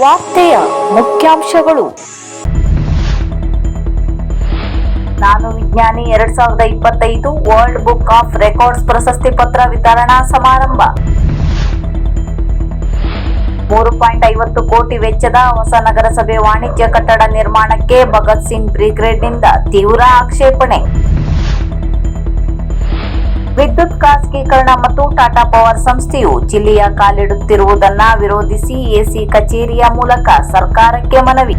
ವಾರ್ತೆಯ ಮುಖ್ಯಾಂಶಗಳು. ನಾನು ವಿಜ್ಞಾನಿ 2025 ವರ್ಲ್ಡ್ ಬುಕ್ ಆಫ್ ರೆಕಾರ್ಡ್ಸ್ ಪ್ರಶಸ್ತಿ ಪತ್ರ ವಿತರಣಾ ಸಮಾರಂಭ. 3.50 ಕೋಟಿ ವೆಚ್ಚದ ಹೊಸ ನಗರಸಭೆ ವಾಣಿಜ್ಯ ಕಟ್ಟಡ ನಿರ್ಮಾಣಕ್ಕೆ ಭಗತ್ ಸಿಂಗ್ ಬ್ರಿಗೇಡ್ನಿಂದ ತೀವ್ರ ಆಕ್ಷೇಪಣೆ. ವಿದ್ಯುತ್ ಖಾಸಗೀಕರಣ ಮತ್ತು ಟಾಟಾ ಪವರ್ ಸಂಸ್ಥೆಯು ಜಿಲ್ಲೆಯ ಕಾಲಿಡುತ್ತಿರುವುದನ್ನ ವಿರೋಧಿಸಿ ಎಸಿ ಕಚೇರಿಯ ಮೂಲಕ ಸರ್ಕಾರಕ್ಕೆ ಮನವಿ.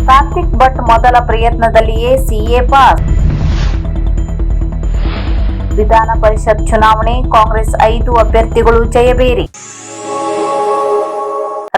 ಕಾರ್ತಿಕ್ ಭಟ್ ಮೊದಲ ಪ್ರಯತ್ನದಲ್ಲಿಯೇ ಸಿಎ ಪಾಸ್. ವಿಧಾನ ಪರಿಷತ್ ಚುನಾವಣೆ ಕಾಂಗ್ರೆಸ್ 5 ಅಭ್ಯರ್ಥಿಗಳು ಜಯಬೇರಿ.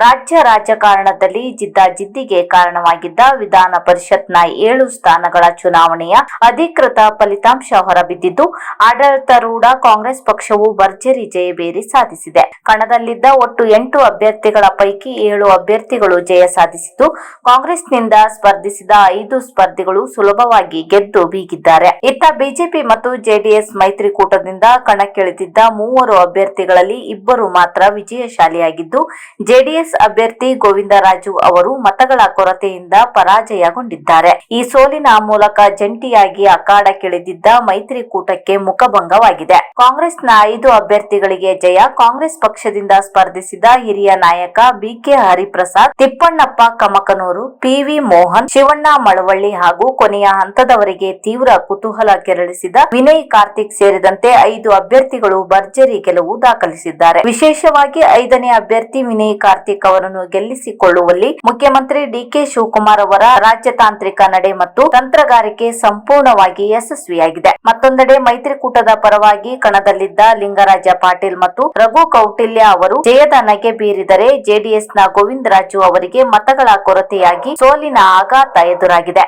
ರಾಜ್ಯ ರಾಜಕಾರಣದಲ್ಲಿ ಜಿದ್ದಾಜಿದ್ದಿಗೆ ಕಾರಣವಾಗಿದ್ದ ವಿಧಾನ ಪರಿಷತ್ನ 7 ಸ್ಥಾನಗಳ ಚುನಾವಣೆಯ ಅಧಿಕೃತ ಫಲಿತಾಂಶ ಹೊರಬಿದ್ದಿದ್ದು, ಆಡಳಿತಾರೂಢ ಕಾಂಗ್ರೆಸ್ ಪಕ್ಷವು ಭರ್ಜರಿ ಜಯಬೇರಿ ಸಾಧಿಸಿದೆ. ಕಣದಲ್ಲಿದ್ದ ಒಟ್ಟು 8 ಅಭ್ಯರ್ಥಿಗಳ ಪೈಕಿ 7 ಅಭ್ಯರ್ಥಿಗಳು ಜಯ ಸಾಧಿಸಿದ್ದು, ಕಾಂಗ್ರೆಸ್ನಿಂದ ಸ್ಪರ್ಧಿಸಿದ 5 ಸ್ಪರ್ಧಿಗಳು ಸುಲಭವಾಗಿ ಗೆದ್ದು ಬೀಗಿದ್ದಾರೆ. ಇತ್ತ ಬಿಜೆಪಿ ಮತ್ತು ಜೆಡಿಎಸ್ ಮೈತ್ರಿಕೂಟದಿಂದ ಕಣಕ್ಕಿಳಿದಿದ್ದ 3 ಅಭ್ಯರ್ಥಿಗಳಲ್ಲಿ 2 ಮಾತ್ರ ವಿಜಯಶಾಲಿಯಾಗಿದ್ದು, ಜೆಡಿಎಸ್ ಅಭ್ಯರ್ಥಿ ಗೋವಿಂದರಾಜು ಅವರು ಮತಗಳ ಕೊರತೆಯಿಂದ ಪರಾಜಯಗೊಂಡಿದ್ದಾರೆ. ಈ ಸೋಲಿನ ಮೂಲಕ ಜಂಟಿಯಾಗಿ ಅಖಾಡಕ್ಕಿಳಿದಿದ್ದ ಮೈತ್ರಿಕೂಟಕ್ಕೆ ಮುಖಭಂಗವಾಗಿದೆ. ಕಾಂಗ್ರೆಸ್ನ 5 ಅಭ್ಯರ್ಥಿಗಳಿಗೆ ಜಯ. ಕಾಂಗ್ರೆಸ್ ಪಕ್ಷದಿಂದ ಸ್ಪರ್ಧಿಸಿದ ಹಿರಿಯ ನಾಯಕ ಬಿಕೆ ಹರಿಪ್ರಸಾದ್, ತಿಪ್ಪಣ್ಣಪ್ಪ ಕಮಕನೂರು, ಪಿವಿ ಮೋಹನ್, ಶಿವಣ್ಣ ಮಳವಳ್ಳಿ ಹಾಗೂ ಕೊನೆಯ ಹಂತದವರೆಗೆ ತೀವ್ರ ಕುತೂಹಲ ಕೆರಳಿಸಿದ ವಿನಯ್ ಕಾರ್ತಿಕ್ ಸೇರಿದಂತೆ 5 ಅಭ್ಯರ್ಥಿಗಳು ಭರ್ಜರಿ ಗೆಲುವು ದಾಖಲಿಸಿದ್ದಾರೆ. ವಿಶೇಷವಾಗಿ 5ನೇ ಅಭ್ಯರ್ಥಿ ವಿನಯ್ ಕಾರ್ತಿಕ್ ಅವರನ್ನು ಗೆಲ್ಲಿಸಿಕೊಳ್ಳುವಲ್ಲಿ ಮುಖ್ಯಮಂತ್ರಿ ಡಿಕೆ ಶಿವಕುಮಾರ್ ಅವರ ರಾಜತಾಂತ್ರಿಕ ನಡೆ ಮತ್ತು ತಂತ್ರಗಾರಿಕೆ ಸಂಪೂರ್ಣವಾಗಿ ಯಶಸ್ವಿಯಾಗಿದೆ. ಮತ್ತೊಂದೆಡೆ ಮೈತ್ರಿಕೂಟದ ಪರವಾಗಿ ಕಣದಲ್ಲಿದ್ದ ಲಿಂಗರಾಜ ಪಾಟೀಲ್ ಮತ್ತು ರಘು ಕೌಟಿಲ್ಯ ಅವರು ಜಯದ ನಗೆ ಬೀರಿದರೆ, ಜೆಡಿಎಸ್ನ ಗೋವಿಂದರಾಜು ಅವರಿಗೆ ಮತಗಳ ಕೊರತೆಯಾಗಿ ಸೋಲಿನ ಆಘಾತ ಎದುರಾಗಿದೆ.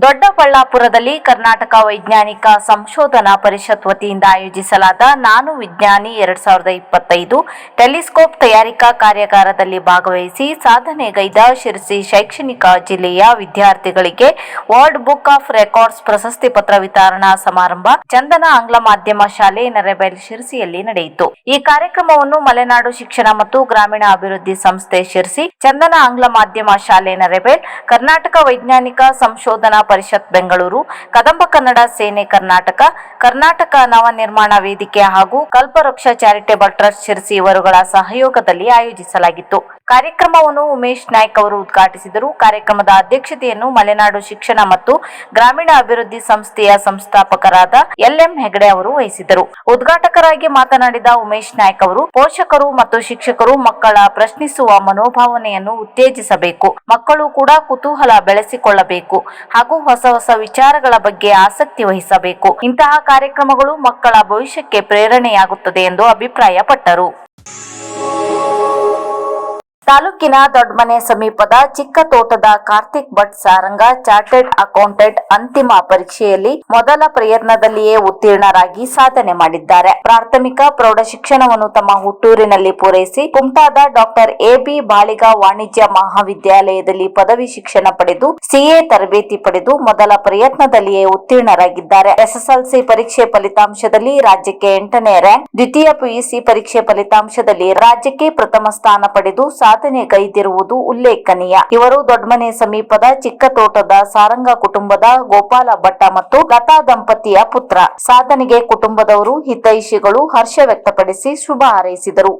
ದೊಡ್ಡಬಳ್ಳಾಪುರದಲ್ಲಿ ಕರ್ನಾಟಕ ವೈಜ್ಞಾನಿಕ ಸಂಶೋಧನಾ ಪರಿಷತ್ ವತಿಯಿಂದ ಆಯೋಜಿಸಲಾದ ನಾನು ವಿಜ್ಞಾನಿ 2025 ಟೆಲಿಸ್ಕೋಪ್ ತಯಾರಿಕಾ ಕಾರ್ಯಾಗಾರದಲ್ಲಿ ಭಾಗವಹಿಸಿ ಸಾಧನೆಗೈದ ಶಿರಸಿ ಶೈಕ್ಷಣಿಕ ಜಿಲ್ಲೆಯ ವಿದ್ಯಾರ್ಥಿಗಳಿಗೆ ವರ್ಲ್ಡ್ ಬುಕ್ ಆಫ್ ರೆಕಾರ್ಡ್ಸ್ ಪ್ರಶಸ್ತಿ ಪತ್ರ ವಿತರಣಾ ಸಮಾರಂಭ ಚಂದನ ಆಂಗ್ಲ ಮಾಧ್ಯಮ ಶಾಲೆ ನರೇಬೆಲ್ ಶಿರಸಿಯಲ್ಲಿ ನಡೆಯಿತು. ಈ ಕಾರ್ಯಕ್ರಮವನ್ನು ಮಲೆನಾಡು ಶಿಕ್ಷಣ ಮತ್ತು ಗ್ರಾಮೀಣ ಅಭಿವೃದ್ಧಿ ಸಂಸ್ಥೆ ಶಿರಸಿ, ಚಂದನ ಆಂಗ್ಲ ಮಾಧ್ಯಮ ಶಾಲೆ ನರೇಬೆಲ್, ಕರ್ನಾಟಕ ವೈಜ್ಞಾನಿಕ ಸಂಶೋಧನಾ ಪರಿಷತ್ ಬೆಂಗಳೂರು, ಕದಂಬ ಕನ್ನಡ ಸೇನೆ ಕರ್ನಾಟಕ, ಕರ್ನಾಟಕ ನವ ನಿರ್ಮಾಣ ವೇದಿಕೆ ಹಾಗೂ ಕಲ್ಪವೃಕ್ಷ ಚಾರಿಟೇಬಲ್ ಟ್ರಸ್ಟ್ ಶಿರಸಿ ಇವರುಗಳ ಸಹಯೋಗದಲ್ಲಿ ಆಯೋಜಿಸಲಾಗಿತ್ತು. ಕಾರ್ಯಕ್ರಮವನ್ನು ಉಮೇಶ್ ನಾಯ್ಕ್ ಅವರು ಉದ್ಘಾಟಿಸಿದರು. ಕಾರ್ಯಕ್ರಮದ ಅಧ್ಯಕ್ಷತೆಯನ್ನು ಮಲೆನಾಡು ಶಿಕ್ಷಣ ಮತ್ತು ಗ್ರಾಮೀಣ ಅಭಿವೃದ್ಧಿ ಸಂಸ್ಥೆಯ ಸಂಸ್ಥಾಪಕರಾದ ಎಲ್ಎಂ ಹೆಗಡೆ ಅವರು ವಹಿಸಿದರು. ಉದ್ಘಾಟಕರಾಗಿ ಮಾತನಾಡಿದ ಉಮೇಶ್ ನಾಯ್ಕ್ ಅವರು, ಪೋಷಕರು ಮತ್ತು ಶಿಕ್ಷಕರು ಮಕ್ಕಳ ಪ್ರಶ್ನಿಸುವ ಮನೋಭಾವನೆಯನ್ನು ಉತ್ತೇಜಿಸಬೇಕು, ಮಕ್ಕಳು ಕೂಡ ಕುತೂಹಲ ಬೆಳೆಸಿಕೊಳ್ಳಬೇಕು ಹಾಗೂ ಹೊಸ ವಿಚಾರಗಳ ಬಗ್ಗೆ ಆಸಕ್ತಿ ವಹಿಸಬೇಕು. ಇಂತಹ ಕಾರ್ಯಕ್ರಮಗಳು ಮಕ್ಕಳ ಭವಿಷ್ಯಕ್ಕೆ ಪ್ರೇರಣೆಯಾಗುತ್ತದೆ ಎಂದು ಅಭಿಪ್ರಾಯಪಟ್ಟರು. ತಾಲೂಕಿನ ದೊಡ್ಡಮನೆ ಸಮೀಪದ ಚಿಕ್ಕತೋಟದ ಕಾರ್ತಿಕ್ ಭಟ್ ಸಾರಂಗ ಚಾರ್ಟೆಡ್ ಅಕೌಂಟೆಂಟ್ ಅಂತಿಮ ಪರೀಕ್ಷೆಯಲ್ಲಿ ಮೊದಲ ಪ್ರಯತ್ನದಲ್ಲಿಯೇ ಉತ್ತೀರ್ಣರಾಗಿ ಸಾಧನೆ ಮಾಡಿದ್ದಾರೆ. ಪ್ರಾಥಮಿಕ ಪ್ರೌಢ ಶಿಕ್ಷಣವನ್ನು ತಮ್ಮ ಹುಟ್ಟೂರಿನಲ್ಲಿ ಪೂರೈಸಿ ಕುಮಟಾದ ಡಾಕ್ಟರ್ ಎಬಿ ಬಾಳಿಗ ವಾಣಿಜ್ಯ ಮಹಾವಿದ್ಯಾಲಯದಲ್ಲಿ ಪದವಿ ಶಿಕ್ಷಣ ಪಡೆದು ಸಿಎ ತರಬೇತಿ ಪಡೆದು ಮೊದಲ ಪ್ರಯತ್ನದಲ್ಲಿಯೇ ಉತ್ತೀರ್ಣರಾಗಿದ್ದಾರೆ. ಎಸ್ಎಸ್ಎಲ್ಸಿ ಪರೀಕ್ಷೆ ಫಲಿತಾಂಶದಲ್ಲಿ ರಾಜ್ಯಕ್ಕೆ 8ನೇ ರ್ಯಾಂಕ್, ದ್ವಿತೀಯ ಪಿಯುಸಿ ಪರೀಕ್ಷೆ ಫಲಿತಾಂಶದಲ್ಲಿ ರಾಜ್ಯಕ್ಕೆ ಪ್ರಥಮ ಸ್ಥಾನ ಪಡೆದು ಸಾಧನೆಗೈದಿರುವುದು ಉಲ್ಲೇಖನೀಯ. ಇವರು ದೊಡ್ಡಮನೆ ಸಮೀಪದ ಚಿಕ್ಕತೋಟದ ಸಾರಂಗ ಕುಟುಂಬದ ಗೋಪಾಲ ಭಟ್ಟ ಮತ್ತು ಲತಾ ದಂಪತಿಯ ಪುತ್ರ. ಸಾಧನೆಗೆ ಕುಟುಂಬದವರು, ಹಿತೈಷಿಗಳು ಹರ್ಷ ವ್ಯಕ್ತಪಡಿಸಿ ಶುಭ ಹಾರೈಸಿದರು.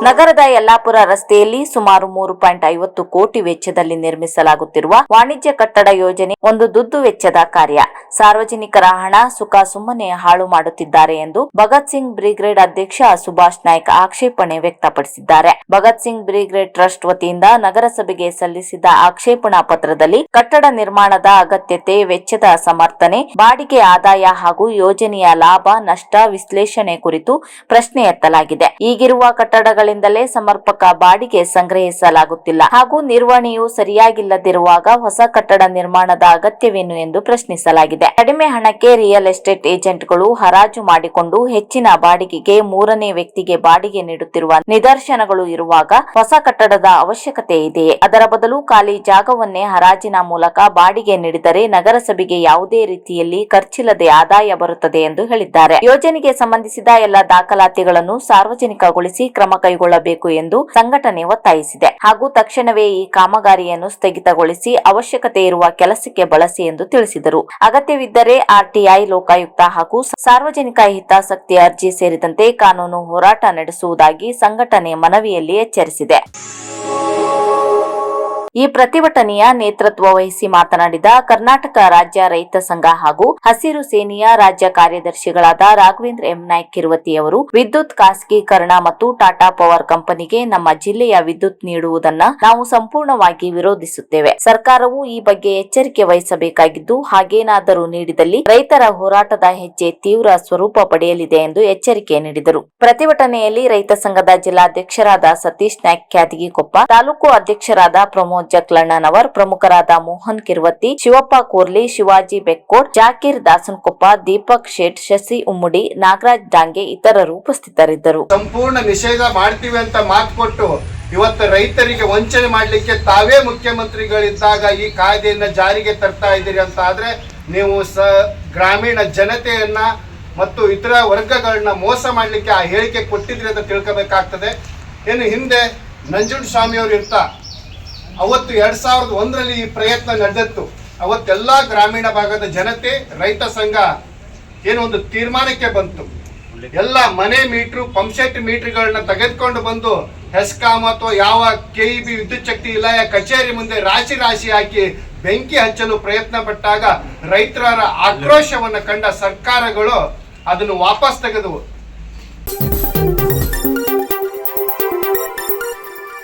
ನಗರದ ಯಲ್ಲಾಪುರ ರಸ್ತೆಯಲ್ಲಿ ಸುಮಾರು 3.50 ಕೋಟಿ ವೆಚ್ಚದಲ್ಲಿ ನಿರ್ಮಿಸಲಾಗುತ್ತಿರುವ ವಾಣಿಜ್ಯ ಕಟ್ಟಡ ಯೋಜನೆ ಒಂದು ದುಡ್ಡು ವೆಚ್ಚದ ಕಾರ್ಯ. ಸಾರ್ವಜನಿಕರ ಹಣ ಸುಖ ಸುಮ್ಮನೆ ಹಾಳು ಮಾಡುತ್ತಿದ್ದಾರೆ ಎಂದು ಭಗತ್ ಸಿಂಗ್ ಬ್ರಿಗೇಡ್ ಅಧ್ಯಕ್ಷ ಸುಭಾಷ್ ನಾಯ್ಕ್ ಆಕ್ಷೇಪಣೆ ವ್ಯಕ್ತಪಡಿಸಿದ್ದಾರೆ. ಭಗತ್ ಸಿಂಗ್ ಬ್ರಿಗೇಡ್ ಟ್ರಸ್ಟ್ ವತಿಯಿಂದ ನಗರಸಭೆಗೆ ಸಲ್ಲಿಸಿದ ಆಕ್ಷೇಪಣಾ ಪತ್ರದಲ್ಲಿ ಕಟ್ಟಡ ನಿರ್ಮಾಣದ ಅಗತ್ಯತೆ, ವೆಚ್ಚದ ಸಮರ್ಥನೆ, ಬಾಡಿಗೆ ಆದಾಯ ಹಾಗೂ ಯೋಜನೆಯ ಲಾಭ ನಷ್ಟ ವಿಶ್ಲೇಷಣೆ ಕುರಿತು ಪ್ರಶ್ನೆ ಎತ್ತಲಾಗಿದೆ. ಈಗಿರುವ ಕಟ್ಟಡಗಳ ವರ್ಷಗಳಿಂದಲೇ ಸಮರ್ಪಕ ಬಾಡಿಗೆ ಸಂಗ್ರಹಿಸಲಾಗುತ್ತಿಲ್ಲ ಹಾಗೂ ನಿರ್ವಹಣೆಯು ಸರಿಯಾಗಿಲ್ಲದಿರುವಾಗ ಹೊಸ ಕಟ್ಟಡ ನಿರ್ಮಾಣದ ಅಗತ್ಯವೇನು ಎಂದು ಪ್ರಶ್ನಿಸಲಾಗಿದೆ. ಕಡಿಮೆ ಹಣಕ್ಕೆ ರಿಯಲ್ ಎಸ್ಟೇಟ್ ಏಜೆಂಟ್ಗಳು ಹರಾಜು ಮಾಡಿಕೊಂಡು ಹೆಚ್ಚಿನ ಬಾಡಿಗೆಗೆ ಮೂರನೇ ವ್ಯಕ್ತಿಗೆ ಬಾಡಿಗೆ ನೀಡುತ್ತಿರುವ ನಿದರ್ಶನಗಳು ಇರುವಾಗ ಹೊಸ ಕಟ್ಟಡದ ಅವಶ್ಯಕತೆ ಇದೆಯೇ? ಅದರ ಬದಲು ಖಾಲಿ ಜಾಗವನ್ನೇ ಹರಾಜಿನ ಮೂಲಕ ಬಾಡಿಗೆ ನೀಡಿದರೆ ನಗರಸಭೆಗೆ ಯಾವುದೇ ರೀತಿಯಲ್ಲಿ ಖರ್ಚಿಲ್ಲದೆ ಆದಾಯ ಬರುತ್ತದೆ ಎಂದು ಹೇಳಿದ್ದಾರೆ. ಯೋಜನೆಗೆ ಸಂಬಂಧಿಸಿದ ಎಲ್ಲ ದಾಖಲಾತಿಗಳನ್ನು ಸಾರ್ವಜನಿಕಗೊಳಿಸಿ ಕ್ರಮ ಕೈಗೊಳ್ಳಬೇಕು ಎಂದು ಸಂಘಟನೆ ಒತ್ತಾಯಿಸಿದೆ ಹಾಗೂ ತಕ್ಷಣವೇ ಈ ಕಾಮಗಾರಿಯನ್ನು ಸ್ಥಗಿತಗೊಳಿಸಿ ಅವಶ್ಯಕತೆ ಇರುವ ಕೆಲಸಕ್ಕೆ ಬಳಸಿ ಎಂದು ತಿಳಿಸಿದರು. ಅಗತ್ಯವಿದ್ದರೆ ಆರ್ಟಿಐ, ಲೋಕಾಯುಕ್ತ ಹಾಗೂ ಸಾರ್ವಜನಿಕ ಹಿತಾಸಕ್ತಿ ಅರ್ಜಿ ಸೇರಿದಂತೆ ಕಾನೂನು ಹೋರಾಟ ನಡೆಸುವುದಾಗಿ ಸಂಘಟನೆ ಮನವಿಯಲ್ಲಿ ಎಚ್ಚರಿಸಿದೆ. ಈ ಪ್ರತಿಭಟನೆಯ ನೇತೃತ್ವ ವಹಿಸಿ ಮಾತನಾಡಿದ ಕರ್ನಾಟಕ ರಾಜ್ಯ ರೈತ ಸಂಘ ಹಾಗೂ ಹಸಿರು ಸೇನೆಯ ರಾಜ್ಯ ಕಾರ್ಯದರ್ಶಿಗಳಾದ ರಾಘವೇಂದ್ರ ಎಂ ನಾಯ್ಕ ಕಿರುವತಿ ಅವರು ವಿದ್ಯುತ್ ಖಾಸಗೀಕರಣ ಮತ್ತು ಟಾಟಾ ಪವರ್ ಕಂಪನಿಗೆ ನಮ್ಮ ಜಿಲ್ಲೆಯ ವಿದ್ಯುತ್ ನೀಡುವುದನ್ನ ನಾವು ಸಂಪೂರ್ಣವಾಗಿ ವಿರೋಧಿಸುತ್ತೇವೆ. ಸರ್ಕಾರವು ಈ ಬಗ್ಗೆ ಎಚ್ಚರಿಕೆ ವಹಿಸಬೇಕಾಗಿದ್ದು, ಹಾಗೇನಾದರೂ ನೀಡಿದಲ್ಲಿ ರೈತರ ಹೋರಾಟದ ಹೆಜ್ಜೆ ತೀವ್ರ ಸ್ವರೂಪ ಪಡೆಯಲಿದೆ ಎಂದು ಎಚ್ಚರಿಕೆ ನೀಡಿದರು. ಪ್ರತಿಭಟನೆಯಲ್ಲಿ ರೈತ ಸಂಘದ ಜಿಲ್ಲಾಧ್ಯಕ್ಷರಾದ ಸತೀಶ್ ನಾಯ್ಕ ಕ್ಯಾದಗಿಕೊಪ್ಪ, ತಾಲೂಕು ಅಧ್ಯಕ್ಷರಾದ ಪ್ರಮೋದ್ ಜಕ್ಲಣ್ಣನವರ್, ಪ್ರಮುಖರಾದ ಮೋಹನ್ ಕಿರ್ವತಿ, ಶಿವಪ್ಪ ಕೋರ್ಲಿ, ಶಿವಾಜಿ ಬೆಕ್ಕೋಡ್, ಜಾಕೀರ್ ದಾಸನಕೊಪ್ಪ, ದೀಪಕ್ ಶೇಟ್, ಶಶಿ ಉಮ್ಮುಡಿ, ನಾಗರಾಜ್ ಡಾಂಗೆ ಇತರರು ಉಪಸ್ಥಿತರಿದ್ದರು. ಸಂಪೂರ್ಣ ನಿಷೇಧ ಮಾಡ್ತೀವಿ ಅಂತ ಮಾತು ಕೊಟ್ಟು ಇವತ್ತು ರೈತರಿಗೆ ವಂಚನೆ ಮಾಡಲಿಕ್ಕೆ ತಾವೇ ಮುಖ್ಯಮಂತ್ರಿಗಳಿದ್ದಾಗ ಈ ಕಾಯ್ದೆಯನ್ನ ಜಾರಿಗೆ ತರ್ತಾ ಇದ್ದೀರಿ ಅಂತ ಆದ್ರೆ ನೀವು ಗ್ರಾಮೀಣ ಜನತೆಯನ್ನ ಮತ್ತು ಇತರ ವರ್ಗಗಳನ್ನ ಮೋಸ ಮಾಡಲಿಕ್ಕೆ ಆ ಹೇಳಿಕೆ ಕೊಟ್ಟಿದ್ರಿ ಅಂತ ತಿಳ್ಕೋಬೇಕಾಗ್ತದೆ. ಏನು ಹಿಂದೆ ನಂಜುಂಡಸ್ವಾಮಿ ಅವರು ಇರ್ತಾ ಅವತ್ತು 2001ರಲ್ಲಿ ಈ ಪ್ರಯತ್ನ ನಡೆದಿತ್ತು. ಅವತ್ತೆಲ್ಲ ಗ್ರಾಮೀಣ ಭಾಗದ ಜನತೆ ರೈತ ಸಂಘ ಏನೋ ಒಂದು ತೀರ್ಮಾನಕ್ಕೆ ಬಂತು. ಎಲ್ಲ ಮನೆ ಮೀಟ್ರು, ಪಂಪ್ಸೆಟ್ ಮೀಟರ್ಗಳನ್ನ ತೆಗೆದುಕೊಂಡು ಬಂದು ಹೆಸ್ಕಾಂ ಅಥವಾ ಯಾವ KEB ವಿದ್ಯುತ್ ಶಕ್ತಿ ಇಲಾಖೆ ಕಚೇರಿ ಮುಂದೆ ರಾಶಿ ರಾಶಿ ಹಾಕಿ ಬೆಂಕಿ ಹಚ್ಚಲು ಪ್ರಯತ್ನ ಪಟ್ಟಾಗ ರೈತರ ಆಕ್ರೋಶವನ್ನು ಕಂಡ ಸರ್ಕಾರಗಳು ಅದನ್ನು ವಾಪಸ್ ತೆಗೆದವು.